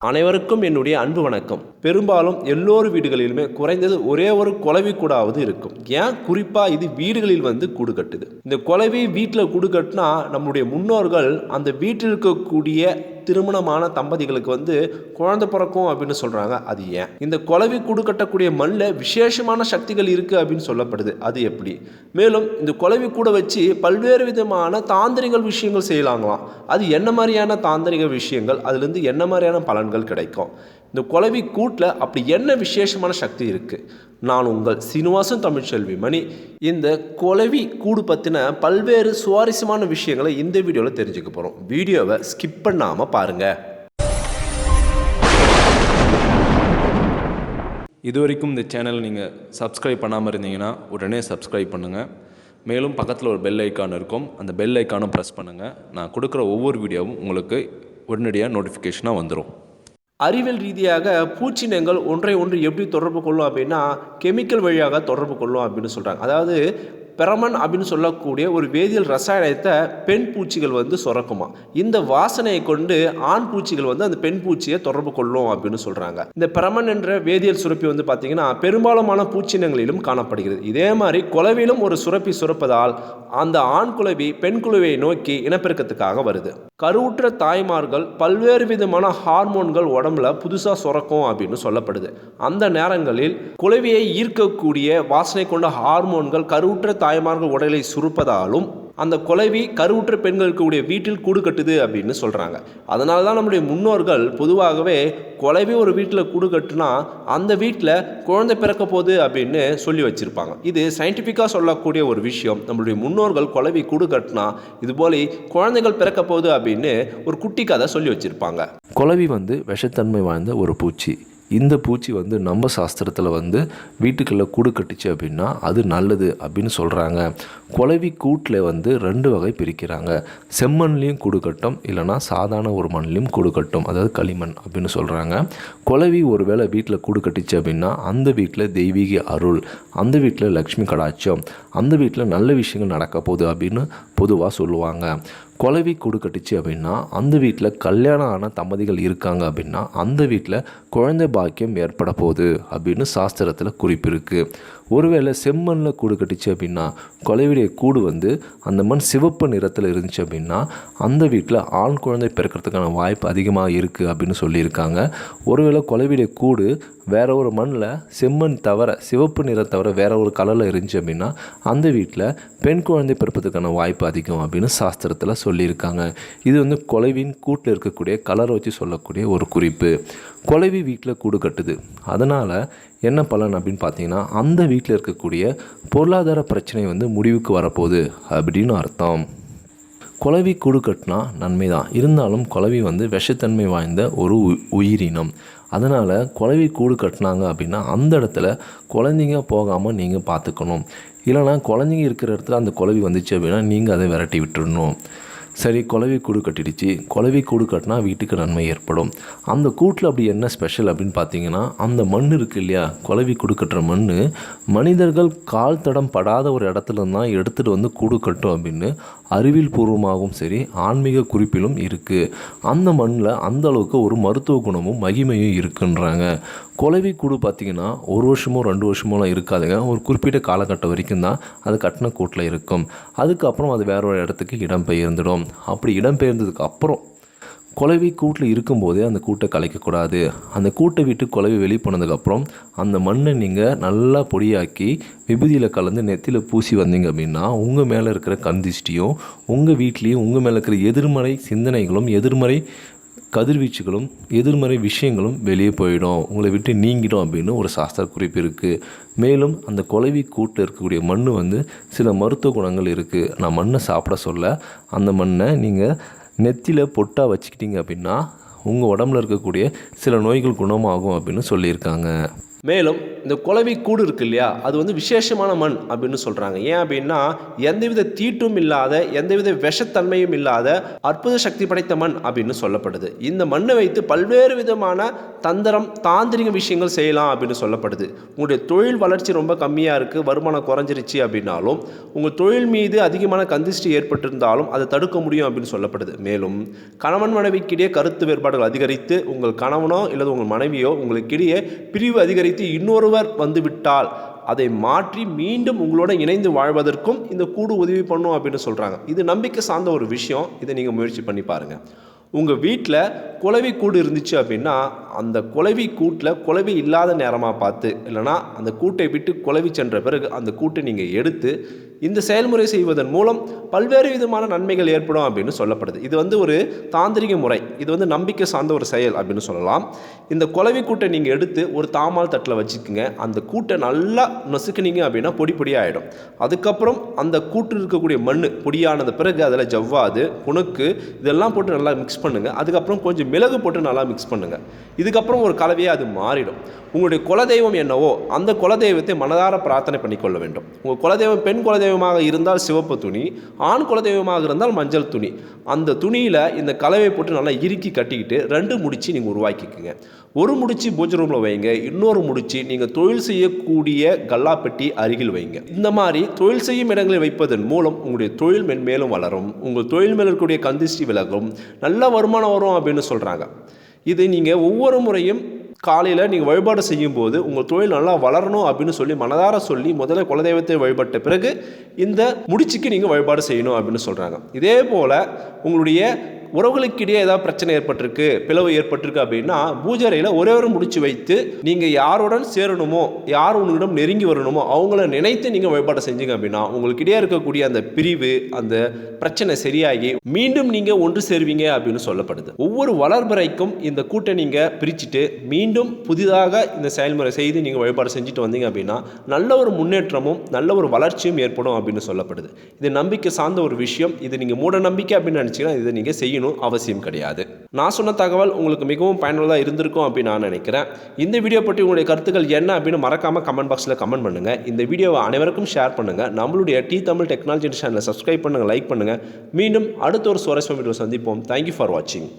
அனைவருக்கும் என்னுடைய அன்பு வணக்கம். பெரும்பாலும் எல்லோரு வீடுகளிலுமே குறைந்தது ஒரே ஒரு குளவி கூடாவது இருக்கும். ஏன் குறிப்பாக இது வீடுகளில் கூடு கட்டுது. இந்த குளவி வீட்டில் கூடு கட்டினா நம்முடைய முன்னோர்கள் அந்த வீட்டில் இருக்கக்கூடிய திருமணமான தம்பதிகளுக்கு குழந்தை பிறக்கும் அப்படின்னு சொல்கிறாங்க. அது ஏன்? இந்த குளவி கூடு கட்டக்கூடிய மண்ணில் விசேஷமான சக்திகள் இருக்குது அப்படின்னு சொல்லப்படுது. அது எப்படி? மேலும் இந்த குளவி கூட வச்சு பல்வேறு விதமான தாந்திரிக விஷயங்கள் செய்யலாங்களாம். அது என்ன மாதிரியான தாந்திரிக விஷயங்கள், அதுலேருந்து என்ன மாதிரியான பலன்கள் கிடைக்கும்? இந்த குளவி கூட்டில் அப்படி என்ன விசேஷமான சக்தி இருக்குது? நான் உங்கள் சீனிவாசன் தமிழ்ச்செல்வி மணி. இந்த குளவி கூடு பற்றின பல்வேறு சுவாரஸ்யமான விஷயங்களை இந்த வீடியோவில் தெரிஞ்சுக்க போகிறோம். வீடியோவை ஸ்கிப் பண்ணாமல் பாருங்கள். இதுவரைக்கும் இந்த சேனல் நீங்கள் சப்ஸ்கிரைப் பண்ணாமல் இருந்தீங்கன்னா உடனே சப்ஸ்கிரைப் பண்ணுங்கள். மேலும் பக்கத்தில் ஒரு பெல் ஐக்கான் இருக்கும், அந்த பெல் ஐக்கானும் ப்ரெஸ் பண்ணுங்கள். நான் கொடுக்குற ஒவ்வொரு வீடியோவும் உங்களுக்கு உடனடியாக நோட்டிஃபிகேஷனாக வந்துடும். அறிவியல் ரீதியாக பூச்சினங்கள் ஒன்றை ஒன்று எப்படி தொடர்பு கொள்ளும் அப்படின்னா கெமிக்கல் வழியாக தொடர்பு கொள்ளும் அப்படின்னு சொல்கிறாங்க. அதாவது பெரமன் அப்படின்னு சொல்லக்கூடிய ஒரு வேதியியல் ரசாயனத்தை பெண் பூச்சிகள் சுரக்குமா. இந்த வாசனையை கொண்டு ஆண் பூச்சிகள் அந்த பெண் பூச்சியை தொடர்பு கொள்ளும் அப்படின்னு சொல்கிறாங்க. இந்த பெரமன் என்ற வேதியியல் சுரப்பி பார்த்தீங்கன்னா பெரும்பாலான பூச்சினங்களிலும் காணப்படுகிறது. இதே மாதிரி குளவிலும் ஒரு சுரப்பி சுரப்பதால் அந்த ஆண் குளவி பெண் குளவியை நோக்கி இனப்பெருக்கத்துக்காக வருது. கருவுற்ற தாய்மார்கள் பல்வேறு விதமான ஹார்மோன்கள் உடம்புல புதுசாக சுரக்கும் அப்படின்னு சொல்லப்படுது. அந்த நேரங்களில் குளவியை ஈர்க்கக்கூடிய வாசனை கொண்ட ஹார்மோன்கள் கருவுற்ற தாய்மார்கள் உடலை சுருப்பதாலும் அந்த குளவி கருவுற்ற பெண்களுக்கு உடைய வீட்டில் கூடு கட்டுது அப்படின்னு சொல்கிறாங்க. அதனால தான் நம்முடைய முன்னோர்கள் பொதுவாகவே குளவி ஒரு வீட்டில் கூடு கட்டுனா அந்த வீட்டில் குழந்தை பிறக்க போகுது அப்படின்னு சொல்லி வச்சுருப்பாங்க. இது சயின்டிஃபிக்காக சொல்லக்கூடிய ஒரு விஷயம். நம்மளுடைய முன்னோர்கள் குளவி கூடு கட்டினா இதுபோல குழந்தைகள் பிறக்க போகுது அப்படின்னு ஒரு குட்டி கதை சொல்லி வச்சுருப்பாங்க. குளவி விஷத்தன்மை வாய்ந்த ஒரு பூச்சி. இந்த பூச்சி நம்ம சாஸ்திரத்தில் வீட்டுக்குள்ளே கூடு கட்டுச்சு அப்படின்னா அது நல்லது அப்படின்னு சொல்கிறாங்க. குளவி கூட்டில் 2 வகை பிரிக்கிறாங்க. செம்மண்லேயும் கூடு கட்டும், இல்லைனா சாதாரண ஒரு மண்லேயும் கூடு கட்டும், அதாவது களிமண் அப்படின்னு சொல்கிறாங்க. குளவி ஒரு வேளை வீட்டில் கூடு கட்டிச்சு அப்படின்னா அந்த வீட்டில் தெய்வீக அருள், அந்த வீட்டில் லக்ஷ்மி கடாட்சம், அந்த வீட்டில் நல்ல விஷயங்கள் நடக்க போகுது அப்படின்னு பொதுவாக சொல்லுவாங்க. குளவி கூடு கட்டிச்சு அப்படின்னா அந்த வீட்டில் கல்யாணம் ஆன தம்பதிகள் இருக்காங்க அப்படின்னா அந்த வீட்டில் குழந்தை பாக்கியம் ஏற்பட போகுது அப்படின்னு சாஸ்திரத்தில் குறிப்பு இருக்குது. ஒருவேளை செம்மண்ணில் கூடு கட்டிச்சு அப்படின்னா குளவியுடைய கூடு அந்த மண் சிவப்பு நிறத்தில் இருந்துச்சு அப்படின்னா அந்த வீட்டில் ஆண் குழந்தை பிறக்கிறதுக்கான வாய்ப்பு அதிகமாக இருக்குது அப்படின்னு சொல்லியிருக்காங்க. ஒருவேளை குளவியுடைய கூடு வேற ஒரு மண்ணில் செம்மண் தவிர சிவப்பு நிறம் தவிர வேற ஒரு கலரில் இருந்துச்சு அப்படின்னா அந்த வீட்டில் பெண் குழந்தை பிறப்பதற்கான வாய்ப்பு அதிகம் அப்படின்னு சாஸ்திரத்தில் சொல்லியிருக்காங்க. இது குளவின் கூட்டில் இருக்கக்கூடிய கலரை வச்சு சொல்லக்கூடிய ஒரு குறிப்பு. குளவி வீட்டில் கூடு கட்டுது, அதனால் என்ன பலன் அப்படின்னு பார்த்தீங்கன்னா அந்த வீட்டில் இருக்கக்கூடிய பொருளாதார பிரச்சனை முடிவுக்கு வரப்போகுது அப்படின்னு அர்த்தம். குளவி கூடு கட்டினா நன்மை தான், இருந்தாலும் குளவி விஷத்தன்மை வாய்ந்த ஒரு உயிரினம். அதனால் குளவி கூடு கட்டினாங்க அப்படின்னா அந்த இடத்துல குழந்தைங்க போகாமல் நீங்கள் பார்த்துக்கணும். இல்லைனா குழந்தைங்க இருக்கிற இடத்துல அந்த குளவி வந்துச்சு அப்படின்னா நீங்கள் அதை விரட்டி விட்டுடணும். சரி, குளவி கூடு கட்டிடுச்சு. குளவி கூடு கட்டினா வீட்டுக்கு நன்மை ஏற்படும். அந்த கூட்டில் அப்படி என்ன ஸ்பெஷல் அப்படின்னு பார்த்தீங்கன்னா அந்த மண் இருக்குது இல்லையா, குளவி கூடு கட்டுற மண் மனிதர்கள் கால் தடம் படாத ஒரு இடத்துல தான் எடுத்துகிட்டு கூடு கட்டும் அப்படின்னு அறிவியல் பூர்வமாகவும் சரி ஆன்மீக குறிப்பிலும் இருக்குது. அந்த மண்ணில் அந்த அளவுக்கு ஒரு மருத்துவ குணமும் மகிமையும் இருக்குன்றாங்க. குளவி கூடு பார்த்திங்கன்னா 1 வருஷமோ 2 வருஷமோலாம் இருக்காதுங்க. ஒரு குறிப்பிட்ட காலகட்டம் வரைக்கும் தான் அது கட்டின கூட்டில் இருக்கும். அதுக்கப்புறம் அது வேற ஒரு இடத்துக்கு இடம்பெயர்ந்துடும். அப்படி இடம்பெயர்ந்ததுக்கு அப்புறம் குளவி கூட்டில் இருக்கும்போதே அந்த கூட்டை கலைக்கக்கூடாது. அந்த கூட்டை விட்டு குளவி வெளியே போனதுக்கப்புறம் அந்த மண்ணை நீங்கள் நல்லா பொடியாக்கி விபூதியில் கலந்து நெத்தியில் பூசி வந்தீங்க அப்படின்னா உங்கள் மேலே இருக்கிற கந்திஷ்டியும் உங்கள் வீட்லேயும் உங்கள் மேலே இருக்கிற எதிர்மறை சிந்தனைகளும் எதிர்மறை கதிர்வீச்சுகளும் எதிர்மறை விஷயங்களும் வெளியே போயிடும், உங்களை விட்டு நீங்கிடும் அப்படின்னு ஒரு சாஸ்திர குறிப்பு இருக்குது. மேலும் அந்த குளவி கூட்டில் இருக்கக்கூடிய மண் சில மருத்துவ குணங்கள் இருக்குது. நான் மண்ணை சாப்பிட சொல்ல, அந்த மண்ணை நீங்கள் நெத்தியில் பொட்டாக வச்சுக்கிட்டீங்க அப்படின்னா உங்கள் உடம்புல இருக்கக்கூடிய சில நோய்கள் குணமாகும் அப்படின்னு சொல்லியிருக்காங்க. மேலும் இந்த குளவி கூடு இருக்கு இல்லையா, அது வந்து விசேஷமான மண் அப்படின்னு சொல்கிறாங்க. ஏன் அப்படின்னா எந்தவித தீட்டும் இல்லாத எந்தவித விஷத்தன்மையும் இல்லாத அற்புத சக்தி படைத்த மண் அப்படின்னு சொல்லப்படுது. இந்த மண்ணை வைத்து பல்வேறு விதமான தந்திரம் தாந்திரிக விஷயங்கள் செய்யலாம் அப்படின்னு சொல்லப்படுது. உங்களுடைய தொழில் வளர்ச்சி ரொம்ப கம்மியாக இருக்குது, வருமானம் குறைஞ்சிருச்சு அப்படின்னாலும், உங்கள் தொழில் மீது அதிகமான கந்திஷ்டி ஏற்பட்டிருந்தாலும் அதை தடுக்க முடியும் அப்படின்னு சொல்லப்படுது. மேலும் கணவன் மனைவிக்கிடையே கருத்து வேறுபாடுகள் அதிகரித்து உங்கள் கணவனோ அல்லது உங்கள் மனைவியோ உங்களுக்கிடையே பிரிவு அதிகரித்து இன்னொருவர் வந்துவிட்டால் அதை மாற்றி மீண்டும் உங்களோட இணைந்து வாழ்வதற்கும் இந்த கூடு உதவி பண்ணும் அப்படின்னு சொல்கிறாங்க. இது நம்பிக்கை சார்ந்த ஒரு விஷயம். இதை நீங்கள் முயற்சி பண்ணி பாருங்கள். உங்கள் வீட்டில் குளவி கூடு இருந்துச்சு அப்படின்னா அந்த குளவி கூட்டில் குளவி இல்லாத நேரமாக பார்த்து, இல்லைனா அந்த கூட்டை விட்டு குளவி சென்ற பிறகு அந்த கூட்டை நீங்கள் எடுத்து இந்த செயல்முறை செய்வதன் மூலம் பல்வேறு விதமான நன்மைகள் ஏற்படும் அப்படின்னு சொல்லப்படுது. இது வந்து ஒரு தாந்திரிக முறை, இது வந்து நம்பிக்கை சார்ந்த ஒரு செயல் அப்படின்னு சொல்லலாம். இந்த குளவி கூட்டை நீங்கள் எடுத்து ஒரு தாமால் தட்டில் வச்சுக்கோங்க. அந்த கூட்டை நல்லா நசுக்குனீங்க அப்படின்னா பொடி பொடியாக ஆகிடும். அதுக்கப்புறம் அந்த கூட்டில் இருக்கக்கூடிய மண் பொடியானது பிறகு அதில் ஜவ்வாது, புணுக்கு இதெல்லாம் போட்டு நல்லா மிக்ஸ் பண்ணுங்கள். அதுக்கப்புறம் கொஞ்சம் மிளகு போட்டு நல்லா மிக்ஸ் பண்ணுங்கள். இதுக்கப்புறம் ஒரு கலவையாக அது மாறிடும். உங்களுடைய குலதெய்வம் என்னவோ அந்த குலதெய்வத்தை மனதார பிரார்த்தனை பண்ணிக்கொள்ள வேண்டும். உங்கள் குலதெய்வம் பெண் குலதெய்வமாக இருந்தால் சிவப்பு துணி, ஆண் குலதெய்வமாக இருந்தால் மஞ்சள் துணி. அந்த துணியில் இந்த கலவையை போட்டு நல்லா இறுக்கி கட்டிக்கிட்டு 2 முடிச்சு நீங்கள் உருவாக்கிக்குங்க. ஒரு முடிச்சு பூஜை ரூமில் வைங்க, இன்னொரு முடிச்சு நீங்கள் தொழில் செய்யக்கூடிய கல்லாப்பெட்டி அருகில் வைங்க. இந்த மாதிரி தொழில் செய்யும் இடங்களில் வைப்பதன் மூலம் உங்களுடைய தொழில் மென்மேலும் வளரும், உங்கள் தொழில் மேல் இருக்கக்கூடிய கந்திஷ்டி விலகும், நல்ல வருமானம் வரும் அப்படின்னு சொல்கிறாங்க. இது நீங்கள் ஒவ்வொரு முறையும் காலையில் நீங்கள் வழிபாடு செய்யும்போது உங்கள் தொழில் நல்லா வளரணும் அப்படின்னு சொல்லி மனதார சொல்லி முதல்ல குலதெய்வத்தை வழிபட்ட பிறகு இந்த முடிச்சுக்கு நீங்கள் வழிபாடு செய்யணும் அப்படின்னு சொல்கிறாங்க. இதே போல் உங்களுடைய உறவுகளுக்கிடையே ஏதாவது பிரச்சனை ஏற்பட்டிருக்கு, பிளவு ஏற்பட்டிருக்கு அப்படின்னா பூஜை அறையில் ஒரே ஒரு முடிச்சு வைத்து நீங்கள் யாருடன் சேரணுமோ, யார் உங்களிடம் நெருங்கி வரணுமோ அவங்கள நினைத்து நீங்கள் வழிபாடு செஞ்சீங்க அப்படின்னா உங்களுக்கிடையே இருக்கக்கூடிய அந்த பிரிவு, அந்த பிரச்சனை சரியாகி மீண்டும் நீங்கள் ஒன்று சேருவீங்க அப்படின்னு சொல்லப்படுது. ஒவ்வொரு வளர்பிறைக்கும் இந்த கூட்டை நீங்கள் பிரிச்சுட்டு மீண்டும் புதிதாக இந்த செயல்முறை செய்து நீங்கள் வழிபாடு செஞ்சுட்டு வந்தீங்க அப்படின்னா நல்ல ஒரு முன்னேற்றமும் நல்ல ஒரு வளர்ச்சியும் ஏற்படும் அப்படின்னு சொல்லப்படுது. இது நம்பிக்கை சார்ந்த ஒரு விஷயம். இது நீங்கள் மூட நம்பிக்கை அப்படின்னு நினச்சிங்கன்னா இதை நீங்கள் செய்யணும் அவசியம் கிடையாது. நான் சொன்ன தகவல் உங்களுக்கு மிகவும் பயனுள்ளதாக இருந்திருக்கும் அப்படின்னு நான் நினைக்கிறேன். இந்த வீடியோ பற்றி உங்களுடைய கருத்துக்கள் என்ன அப்படின்னு மறக்காம கமெண்ட் பாக்ஸில் கமெண்ட் பண்ணுங்க. இந்த வீடியோவை அனைவருக்கும் ஷேர் பண்ணுங்க. நம்மளுடைய டி தமிழ் டெக்னாலஜி சேனலை சப்ஸ்கிரைப் பண்ணுங்க, லைக் பண்ணுங்க. மீண்டும் அடுத்த ஒரு சுவாரஸ்யமான வீடியோ சந்திப்போம். தேங்க்யூ ஃபார் வாட்சிங்.